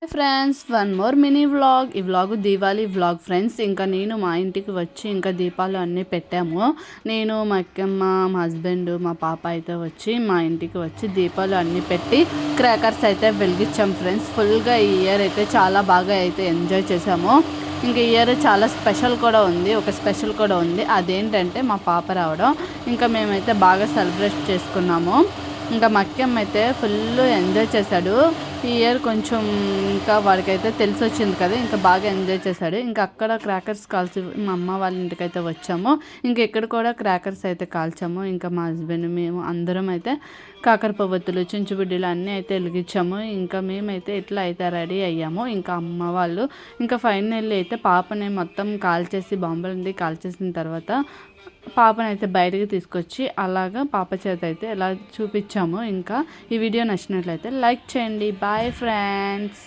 Friends, one more mini vlog. ఈ vlog Deepavali vlog friends. ఇంకా నేను మా ఇంటికి వచ్చి ఇంకా దీపాలు అన్నీ పెట్టాము. నేను మా అక్కమ్మ, మా హస్బెండ్, మా పాప అయితే వచ్చి మా ఇంటికి వచ్చి దీపాలు అన్నీ పెట్టి క్రాకర్స్ అయితే వెలిగించాం ఫ్రెండ్స్. ఫుల్గా ఈ ఇయర్ అయితే చాలా బాగా అయితే ఎంజాయ్ చేసాము. ఇంకా ఈ ఇయర్ చాలా స్పెషల్ కూడా ఉంది. ఒక స్పెషల్ కూడా ఉంది. అదేంటంటే మా పాప రావడం. ఇంకా మేమైతే బాగా సెలబ్రేట్ చేసుకున్నాము. ఇంకా మా అక్కమ్మ అయితే ఫుల్ ఎంజాయ్ చేశాడు. ఈ ఇయర్ కొంచెం ఇంకా వాడికైతే తెలిసి వచ్చింది కదా, ఇంకా బాగా ఎంజాయ్ చేశాడు. ఇంకా అక్కడ క్రాకర్స్ కాల్చి మా అమ్మ వాళ్ళ ఇంటికైతే వచ్చాము. ఇంకా ఇక్కడ కూడా క్రాకర్స్ అయితే కాల్చాము. ఇంకా మా హస్బెండ్, మేము అందరం అయితే కాకర పొవ్వొత్తులు, చించుబుడ్డీలు అన్నీ అయితే వెలిగించాము. ఇంకా మేమైతే ఇట్లా అయితే రెడీ అయ్యాము. ఇంకా అమ్మ వాళ్ళు ఇంకా ఫైనల్లీ అయితే పాపని మొత్తం కాల్చేసి బాంబులండి కాల్చేసిన తర్వాత పాపనైతే బయటకు తీసుకొచ్చి అలాగా పాప చేత అయితే ఇలా చూపించాము. ఇంకా ఈ వీడియో నచ్చినట్లయితే లైక్ చేయండి. Bye friends.